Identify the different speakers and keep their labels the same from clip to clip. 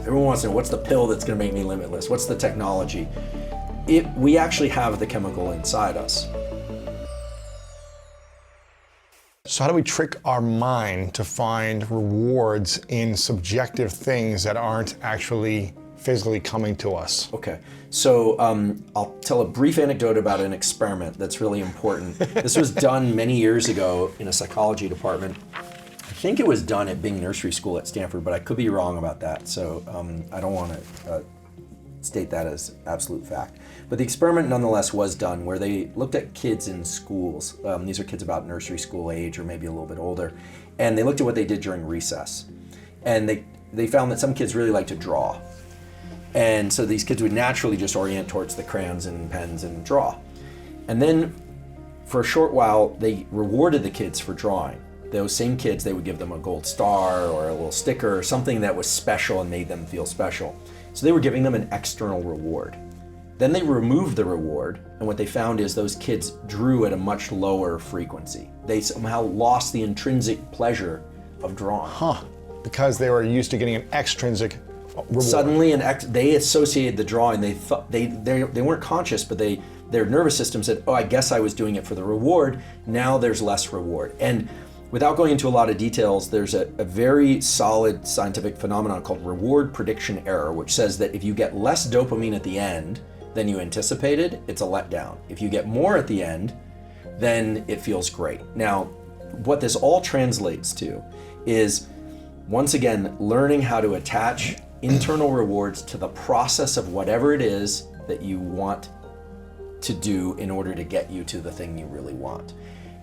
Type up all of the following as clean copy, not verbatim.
Speaker 1: Everyone wants to know, what's the pill that's going to make me limitless? What's the technology? We actually have the chemical inside us.
Speaker 2: So how do we trick our mind to find rewards in subjective things that aren't actually physically coming to us?
Speaker 1: Okay, so I'll tell a brief anecdote about an experiment that's really important. This was done many years ago in a psychology department. I think it was done at Bing Nursery School at Stanford, but I could be wrong about that, so I don't want to state that as absolute fact. But the experiment nonetheless was done where they looked at kids in schools. These are kids about nursery school age or maybe a little bit older. And they looked at what they did during recess. And they found that some kids really like to draw. And so these kids would naturally just orient towards the crayons and pens and draw. And then for a short while, they rewarded the kids for drawing. Those same kids, they would give them a gold star or a little sticker or something that was special and made them feel special. So they were giving them an external reward. Then they removed the reward, and what they found is those kids drew at a much lower frequency. They somehow lost the intrinsic pleasure of drawing.
Speaker 2: Because they were used to getting an extrinsic reward.
Speaker 1: Suddenly, they associated the drawing. They thought they weren't conscious, but their nervous system said, "Oh, I guess I was doing it for the reward. Now there's less reward." And without going into a lot of details, there's a very solid scientific phenomenon called reward prediction error, which says that if you get less dopamine at the end than you anticipated, it's a letdown. If you get more at the end, then it feels great. Now, what this all translates to is, once again, learning how to attach internal rewards to the process of whatever it is that you want to do in order to get you to the thing you really want.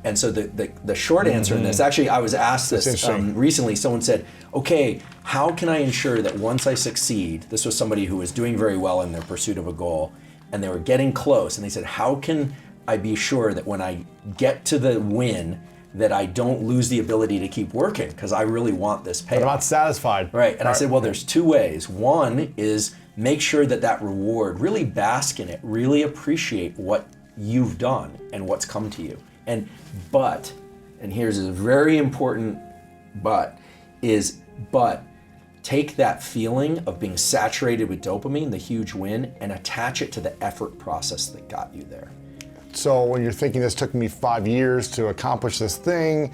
Speaker 1: And so the short answer in this, actually I was asked this recently, someone said, okay, how can I ensure that once I succeed, this was somebody who was doing very well in their pursuit of a goal, and they were getting close, and they said, how can I be sure that when I get to the win, that I don't lose the ability to keep working, because I really want this payoff.
Speaker 2: I'm not satisfied.
Speaker 1: Right, and I said, well, there's two ways. One is make sure that reward, really bask in it, really appreciate what you've done and what's come to you. But here's a very important but, take that feeling of being saturated with dopamine, the huge win, and attach it to the effort process that got you there.
Speaker 2: So when you're thinking this took me 5 years to accomplish this thing,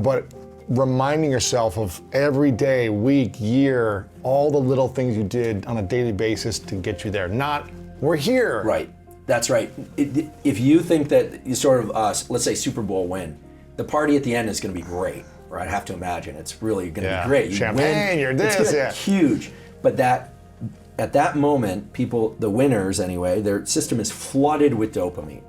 Speaker 2: but reminding yourself of every day, week, year, all the little things you did on a daily basis to get you there. Not, we're here.
Speaker 1: Right. That's right. If you think that you sort of, let's say Super Bowl win, the party at the end is going to be great, right? I have to imagine it's really going to be great. You
Speaker 2: Champagne,
Speaker 1: win,
Speaker 2: you're this,
Speaker 1: it's huge. But at that moment, people, the winners anyway, their system is flooded with dopamine.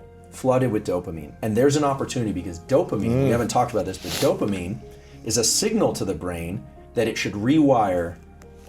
Speaker 1: And there's an opportunity because dopamine, we haven't talked about this, but dopamine is a signal to the brain that it should rewire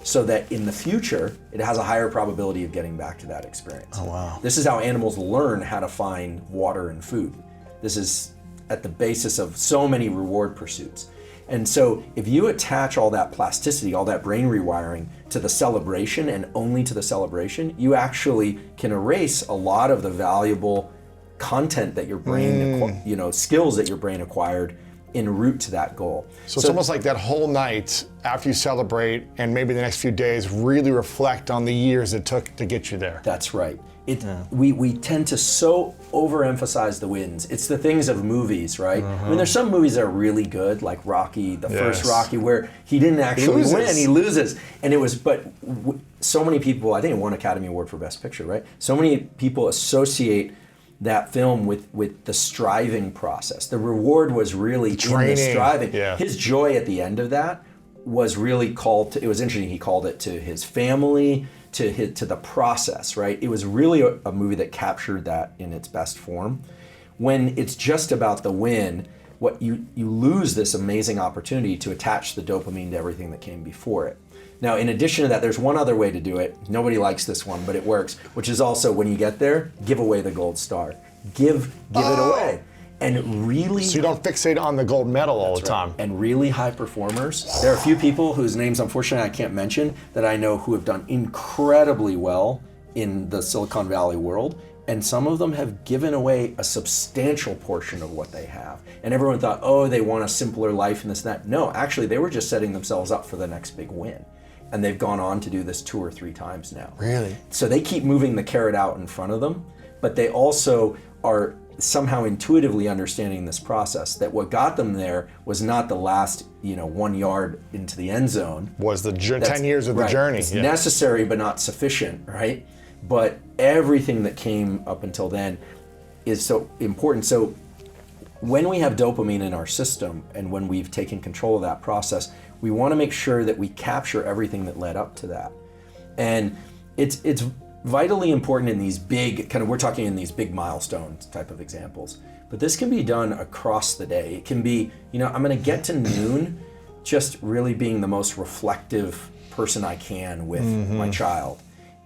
Speaker 1: so that in the future, it has a higher probability of getting back to that experience.
Speaker 2: Oh, wow.
Speaker 1: This is how animals learn how to find water and food. This is at the basis of so many reward pursuits. And so if you attach all that plasticity, all that brain rewiring to the celebration and only to the celebration, you actually can erase a lot of the valuable content that your brain, skills that your brain acquired en route to that goal.
Speaker 2: So it's almost like that whole night after you celebrate and maybe the next few days really reflect on the years it took to get you there.
Speaker 1: That's right. We tend to so overemphasize the wins. It's the things of movies, right? I mean, there's some movies that are really good, like Rocky, the first Rocky, where he didn't actually win, he loses. And it was, so many people, I think it won Academy Award for Best Picture, right? So many people associate that film with the striving process. The reward was really in the striving. Yeah. His joy at the end of that was really it was interesting, he called it to his family, to the process, right? It was really a movie that captured that in its best form. When it's just about the win, what you lose this amazing opportunity to attach the dopamine to everything that came before it. Now, in addition to that, there's one other way to do it. Nobody likes this one, but it works, which is also when you get there, give away the gold star. Give it away. And really...
Speaker 2: So you don't fixate on the gold medal all the time.
Speaker 1: And really high performers, there are a few people whose names, unfortunately, I can't mention, that I know who have done incredibly well in the Silicon Valley world, and some of them have given away a substantial portion of what they have. And everyone thought, oh, they want a simpler life and this and that. No, actually, they were just setting themselves up for the next big win. and they've gone on to do this 2 or 3 times now.
Speaker 2: Really?
Speaker 1: So they keep moving the carrot out in front of them, but they also are somehow intuitively understanding this process, that what got them there was not the last 1 yard into the end zone.
Speaker 2: Was the 10 years of the journey.
Speaker 1: It's necessary but not sufficient, right? But everything that came up until then is so important. So when we have dopamine in our system and when we've taken control of that process, we want to make sure that we capture everything that led up to that. And it's vitally important in these big, we're talking in these big milestones type of examples. But this can be done across the day. It can be, I'm going to get to noon just really being the most reflective person I can with my child.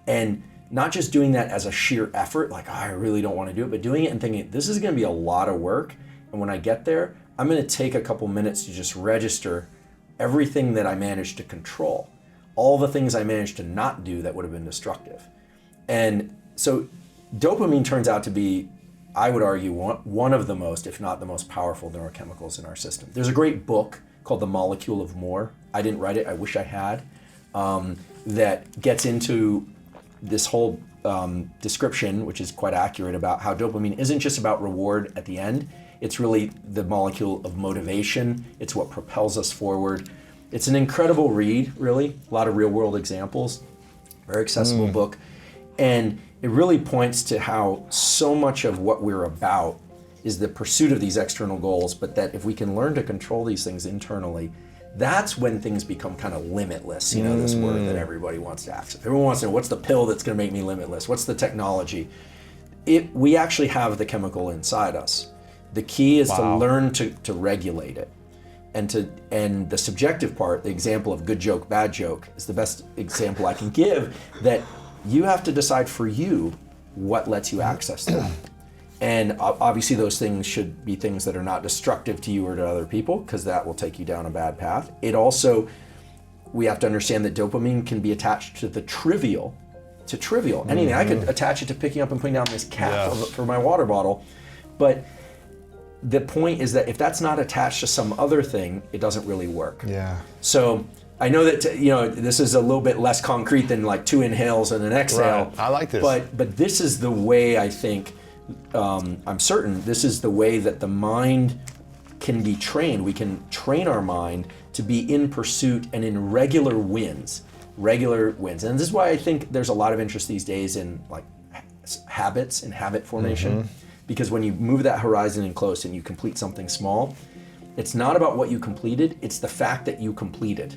Speaker 1: And not just doing that as a sheer effort, like, I really don't want to do it, but doing it and thinking, this is going to be a lot of work. And when I get there, I'm going to take a couple minutes to just register everything that I managed to control, all the things I managed to not do that would have been destructive. And so dopamine turns out to be, I would argue, one of the most, if not the most powerful neurochemicals in our system. There's a great book called The Molecule of More. I didn't write it, I wish I had, that gets into this whole description, which is quite accurate, about how dopamine isn't just about reward at the end. It's really the molecule of motivation. It's what propels us forward. It's an incredible read, really. A lot of real world examples. Very accessible book. And it really points to how so much of what we're about is the pursuit of these external goals, but that if we can learn to control these things internally, that's when things become kind of limitless, this word that everybody wants to access. Everyone wants to know, what's the pill that's going to make me limitless? What's the technology? We actually have the chemical inside us. The key is to learn to regulate it. And the subjective part, the example of good joke, bad joke, is the best example I can give, that you have to decide for you what lets you access that. And obviously those things should be things that are not destructive to you or to other people, because that will take you down a bad path. It also, we have to understand that dopamine can be attached to the trivial, anything. I could attach it to picking up and putting down this cap for my water bottle, but the point is that if that's not attached to some other thing, it doesn't really work.
Speaker 2: Yeah.
Speaker 1: So I know that this is a little bit less concrete than like 2 inhales and an exhale.
Speaker 2: Right. I like this.
Speaker 1: But this is the way I think, I'm certain, this is the way that the mind can be trained. We can train our mind to be in pursuit and in regular wins. And this is why I think there's a lot of interest these days in like habits and habit formation. Because when you move that horizon in close and you complete something small, it's not about what you completed, it's the fact that you completed.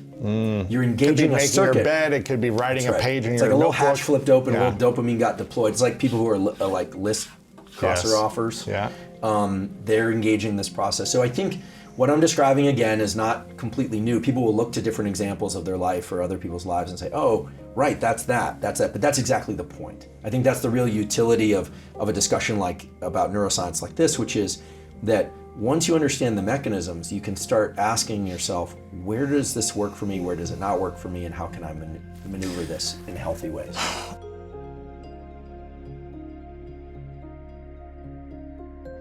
Speaker 1: You're engaging a circuit. It could be making your bed,
Speaker 2: it could be writing a page in your notebook.
Speaker 1: It's like a little hatch flipped open, a little dopamine got deployed. It's like people who are like list crosser offers. They're engaging this process. So I think what I'm describing again is not completely new. People will look to different examples of their life or other people's lives and say, oh, right, that's that. But that's exactly the point. I think that's the real utility of a discussion like about neuroscience like this, which is that once you understand the mechanisms, you can start asking yourself, where does this work for me? Where does it not work for me? And how can I maneuver this in healthy ways?